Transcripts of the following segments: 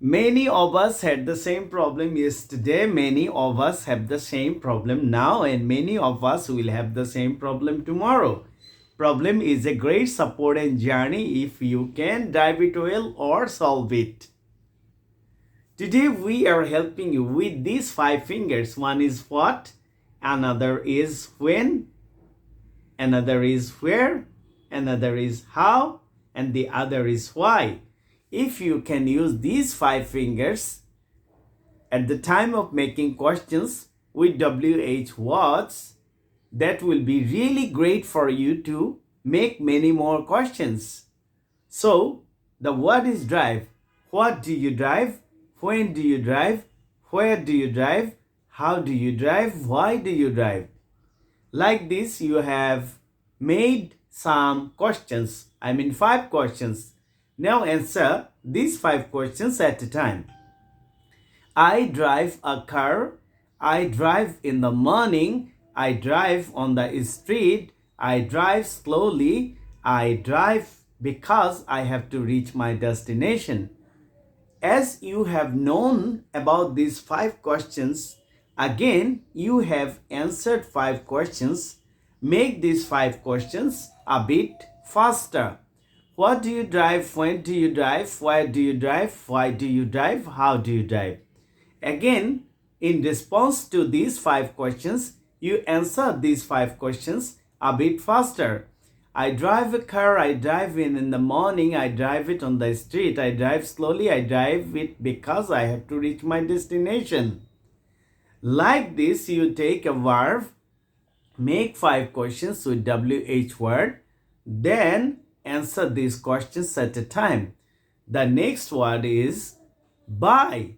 Many of us had the same problem yesterday. Many of us have the same problem now, and many of us will have the same problem tomorrow. Problem is a great support and journey if you can drive it well or solve it. Today we are helping you with these 5 fingers. One is what, another is when, another is where, another is how, and the other is why. If you can use these 5 fingers at the time of making questions with WH words, that will be really great for you to make many more questions. So, the word is drive. What do you drive? When do you drive? Where do you drive? How do you drive? Why do you drive? Like this, you have made some questions. 5 questions. Now answer these 5 questions at a time. I drive a car. I drive in the morning. I drive on the street. I drive slowly. I drive because I have to reach my destination. As you have known about these 5 questions, again you have answered 5 questions. Make these 5 questions a bit faster. What do you drive? When do you drive? Where do you drive? Why do you drive? How do you drive? Again, in response to these 5 questions, you answer these 5 questions a bit faster. I drive a car, I drive in the morning, I drive it on the street, I drive slowly, I drive it because I have to reach my destination. Like this, you take a verb, make 5 questions with WH word, then answer these questions at a time. The next word is buy.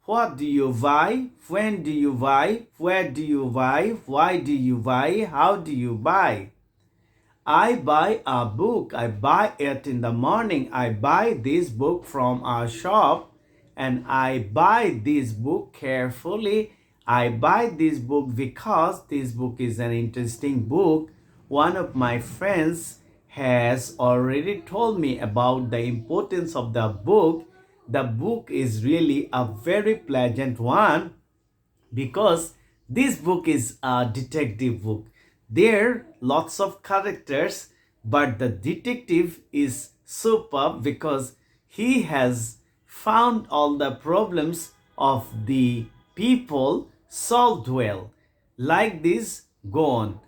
What do you buy? When do you buy? Where do you buy? Why do you buy? How do you buy? I buy a book. I buy it in the morning. I buy this book from a shop and I buy this book carefully. I buy this book because this book is an interesting book. One of my friends has already told me about the importance of the book. The book is really a very pleasant one because this book is a detective book. There are lots of characters, but the detective is superb because he has found all the problems of the people solved well. Like this, go on.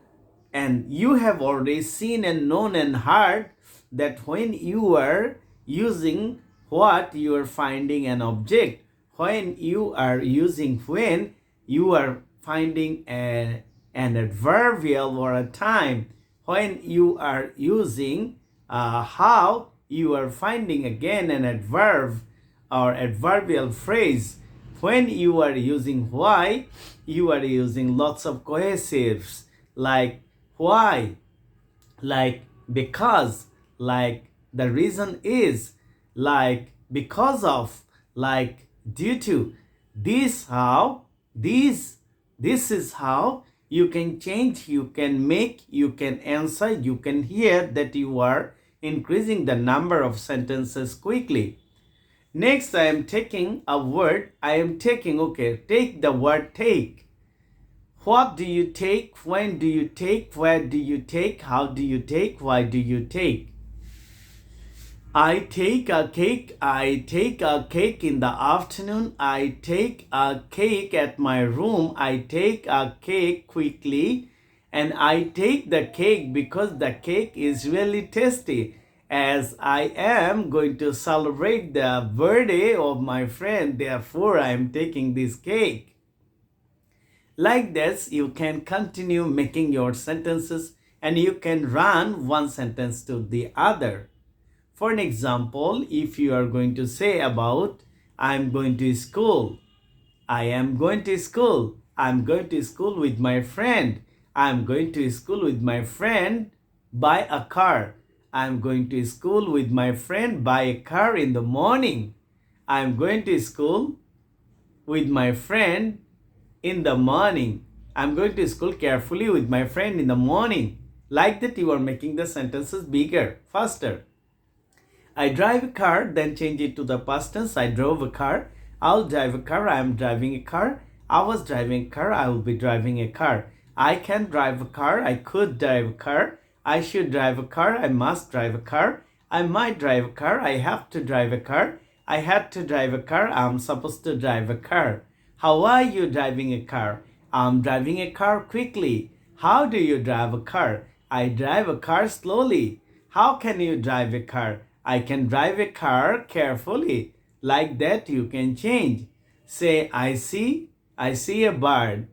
And you have already seen and known and heard that when you are using what, you are finding an object. When you are using when, you are finding an adverbial or a time. When you are using how, you are finding again an adverb or adverbial phrase. When you are using why, you are using lots of cohesives like why, like because, like the reason is, like because of, like due to. This how, this is how you can change, you can make, you can answer, you can hear that you are increasing the number of sentences quickly. Next, I am taking a word. Take the word take. What do you take? When do you take? Where do you take? How do you take? Why do you take? I take a cake. I take a cake in the afternoon. I take a cake at my room. I take a cake quickly. And I take the cake because the cake is really tasty. As I am going to celebrate the birthday of my friend, therefore I am taking this cake. Like this, you can continue making your sentences and you can run one sentence to the other. For an example, if you are going to say about, I'm going to school. I am going to school. I'm going to school with my friend. I'm going to school with my friend by a car. I'm going to school with my friend by a car in the morning. I'm going to school with my friend in the morning. I'm going to school carefully with my friend in the morning. Like that, you are making the sentences bigger, faster. I drive a car, then change it to the past tense. I drove a car. I'll drive a car. I am driving a car. I was driving a car. I will be driving a car. I can drive a car. I could drive a car. I should drive a car. I must drive a car. I might drive a car. I have to drive a car. I had to drive a car. I'm supposed to drive a car. How are you driving a car? I'm driving a car quickly. How do you drive a car? I drive a car slowly. How can you drive a car? I can drive a car carefully. Like that you can change. Say, I see a bird.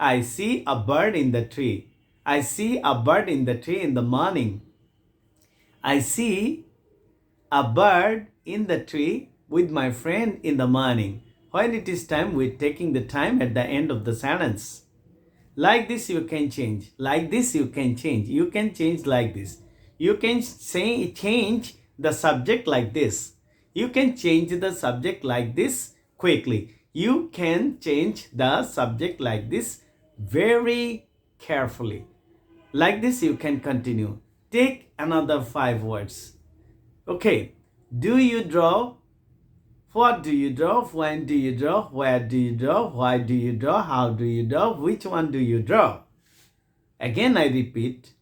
I see a bird in the tree. I see a bird in the tree in the morning. I see a bird in the tree with my friend in the morning. When it is time, we're taking the time at the end of the sentence. Like this you can change. Like this you can change. You can change like this. You can change the subject like this. You can change the subject like this quickly. You can change the subject like this very carefully. Like this you can continue. Take another 5 words. Okay. Do you draw? What do you draw? When do you draw? Where do you draw? Why do you draw? How do you draw? Which one do you draw? Again I repeat.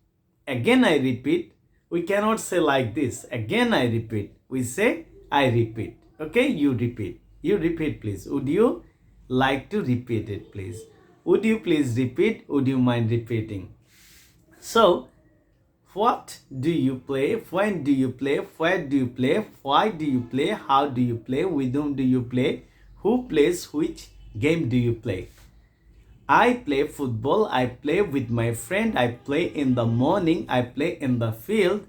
Again I repeat. We cannot say like this. Again I repeat. We say I repeat. Okay, you repeat. You repeat, please. Would you like to repeat it, please? Would you please repeat? Would you mind repeating? So, what do you play? When do you play? Where do you play? Why do you play? How do you play? With whom do you play? Who plays which game do you play? I play football. I play with my friend. I play in the morning. I play in the field.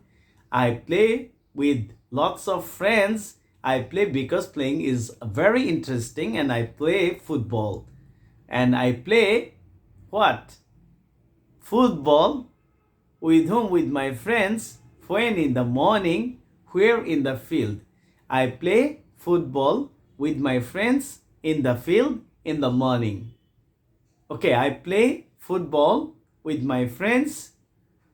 I play with lots of friends. I play because playing is very interesting, and I play football. And I play what? Football. With whom? With my friends. When? In the morning. Where? In the field. I play football with my friends in the field in the morning. Okay, I play football with my friends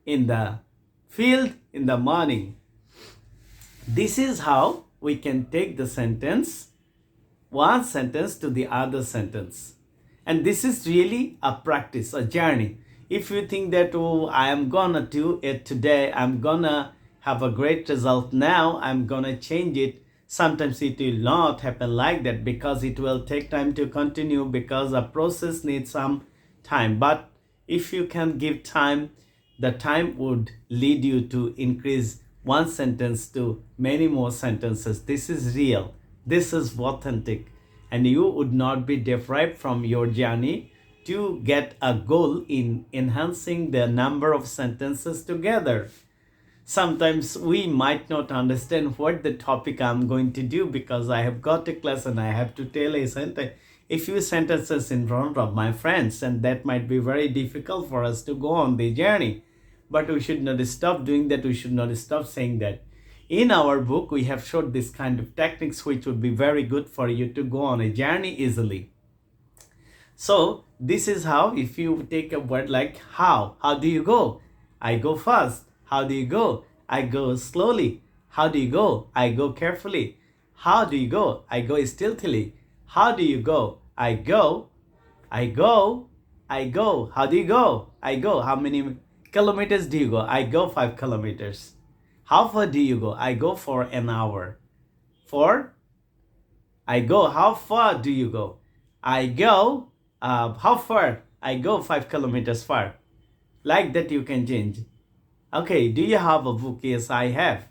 in the field in the morning. This is how we can take the sentence, one sentence to the other sentence. And this is really a practice, a journey. If you think that, oh, I am gonna do it today, I'm gonna have a great result now, I'm gonna change it, sometimes it will not happen like that, because it will take time to continue, because the process needs some time. But if you can give time, the time would lead you to increase one sentence to many more sentences. This is real. This is authentic. And you would not be deprived from your journey to get a goal in enhancing the number of sentences together. Sometimes we might not understand what the topic I'm going to do, because I have got a class and I have to tell a few sentences in front of my friends, and that might be very difficult for us to go on the journey. But we should not stop doing that. We should not stop saying that. In our book, we have showed this kind of techniques which would be very good for you to go on a journey easily. So this is how, if you take a word like how do you go? I go fast. How do you go? I go slowly. How do you go? I go carefully. How do you go? I go stealthily. How do you go? I go. I go. I go. How do you go? I go. How many kilometers do you go? I go 5 kilometers. How far do you go? I go for an hour. I go. How far do you go? I go. How far? I go 5 kilometers far. Like that you can change. Okay, do you have a book? Yes, I have.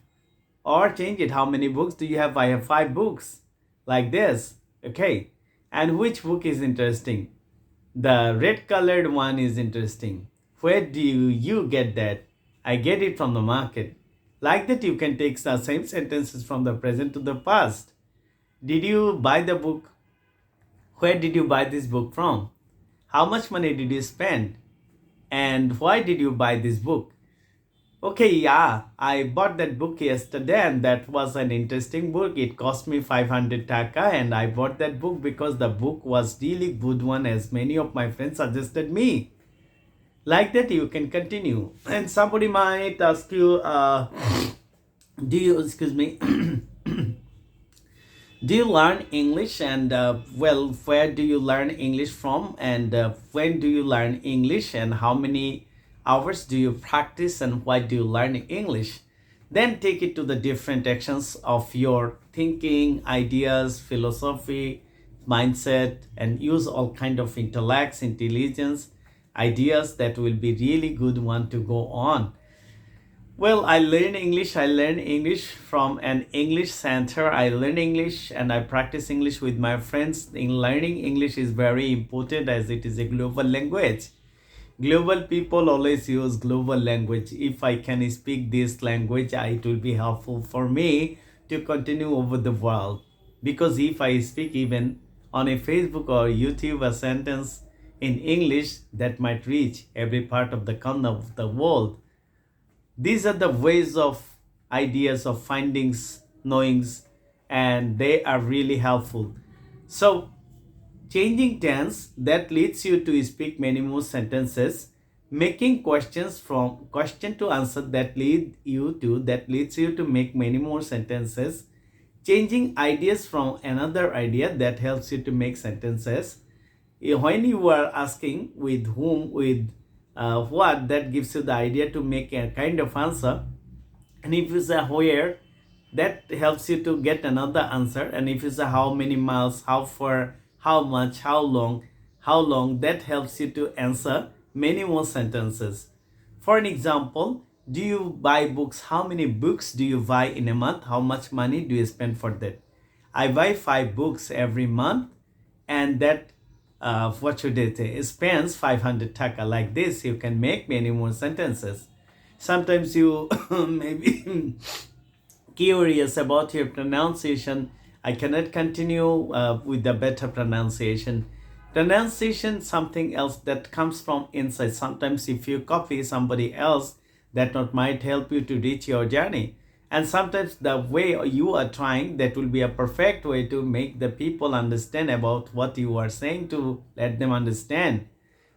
Or change it. How many books do you have? I have 5 books. Like this. Okay. And which book is interesting? The red colored one is interesting. Where do you get that? I get it from the market. Like that you can take the same sentences from the present to the past. Did you buy the book? Where did you buy this book from? How much money did you spend? And why did you buy this book? Okay, yeah, I bought that book yesterday, and that was an interesting book. It cost me 500 taka, and I bought that book because the book was really good one, as many of my friends suggested me. Like that you can continue. And somebody might ask you, do you, excuse me, do you learn English, and well, where do you learn English from, and when do you learn English, and how many hours do you practice, and why do you learn English? Then take it to the different actions of your thinking, ideas, philosophy, mindset, and use all kind of intellects, intelligence, ideas that will be really good one to go on. Well, I learn English. I learn English from an English center. I learn English and I practice English with my friends. In learning English is very important as it is a global language. Global people always use global language. If I can speak this language, it will be helpful for me to continue over the world. Because if I speak even on a Facebook or YouTube a sentence in English, that might reach every part of the corner of the world. These are the ways of ideas of findings, knowings, and they are really helpful. So, changing tense that leads you to speak many more sentences, making questions from question to answer that leads you to make many more sentences, changing ideas from another idea that helps you to make sentences. When you are asking with whom, with what, that gives you the idea to make a kind of answer. And if you say where, that helps you to get another answer. And if you say how many miles, how far, how much, how long, that helps you to answer many more sentences. For an example, do you buy books? How many books do you buy in a month? How much money do you spend for that? I buy 5 books every month, and that what should I say, spends 500 taka. Like this, you can make many more sentences. Sometimes you maybe curious about your pronunciation. I cannot continue with the better pronunciation. Pronunciation, something else that comes from inside. Sometimes if you copy somebody else, that not might help you to reach your journey. And sometimes the way you are trying, that will be a perfect way to make the people understand about what you are saying, to let them understand.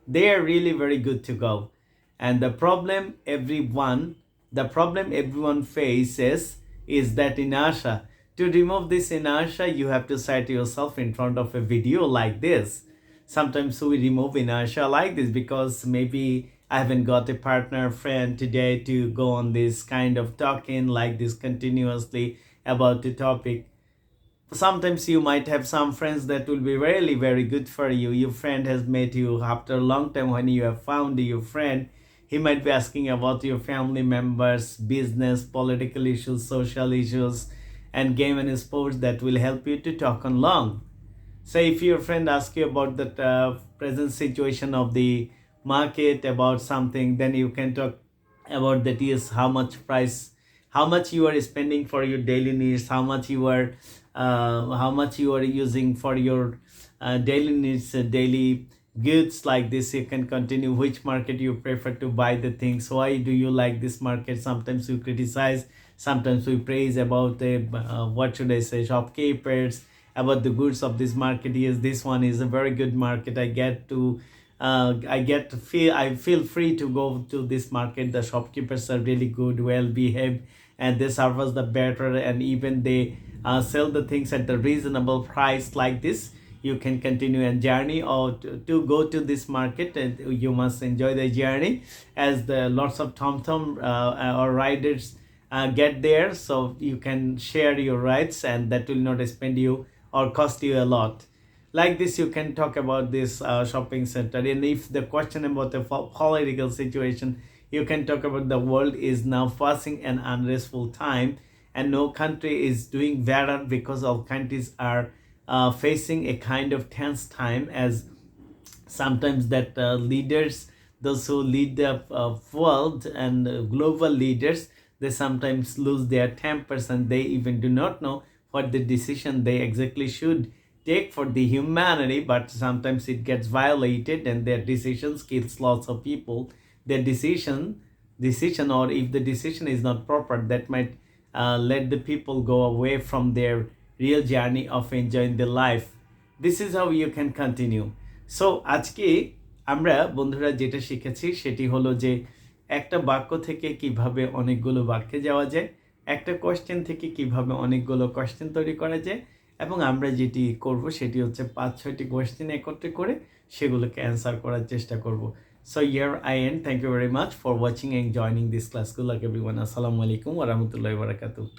They are really very good to go. And the problem everyone faces is that inertia. To remove this inertia, you have to set yourself in front of a video like this. Sometimes we remove inertia like this because maybe I haven't got a partner, friend today to go on this kind of talking like this continuously about the topic. Sometimes you might have some friends that will be really very good for you. Your friend has met you after a long time. When you have found your friend, he might be asking about your family members, business, political issues, social issues, and game and sports that will help you to talk on long. Say if your friend asks you about the present situation of the market, about something, then you can talk about that is how much price, how much you are spending for your daily needs, how much you are using for your daily needs, daily goods. Like this, you can continue which market you prefer to buy the things, why do you like this market. Sometimes we criticize, sometimes we praise about the what should I say, shopkeepers, about the goods of this market. Yes, this one is a very good market. I feel free to go to this market. The shopkeepers are really good, well behaved, and they serve us the better, and even they sell the things at the reasonable price. Like this, you can continue a journey, or to go to this market, and you must enjoy the journey, as the lots of tom or riders get there, so you can share your rides, and that will not spend you or cost you a lot. Like this, you can talk about this shopping center. And if the question about the political situation, you can talk about the world is now passing an unrestful time, and no country is doing better, because all countries are facing a kind of tense time, as sometimes that leaders, those who lead the world, and global leaders, they sometimes lose their tempers, and they even do not know what the decision they exactly should take for the humanity. But sometimes it gets violated, and their decisions kills lots of people. Their decision, or if the decision is not proper, that might let the people go away from their real journey of enjoying the life. This is how you can continue. So আজকে আমরা বন্ধুরা যেটা শিখেছি সেটি হলো যে একটা বাক্য থেকে কিভাবে অনেকগুলো বাক্যে যাওয়া যায়, একটা কোয়েশ্চেন থেকে কিভাবে অনেকগুলো কোয়েশ্চেন তৈরি করা যায়, এবং আমরা যেটি করব সেটি হচ্ছে 5-6টি কোয়েশ্চেন একত্রে করে সেগুলোকে অ্যান্সার করার চেষ্টা করব। So here I end thank you very much for watching and joining this class. Good luck everyone. আসসালামু আলাইকুম ওয়া রাহমাতুল্লাহি ওয়া বারাকাতুহু।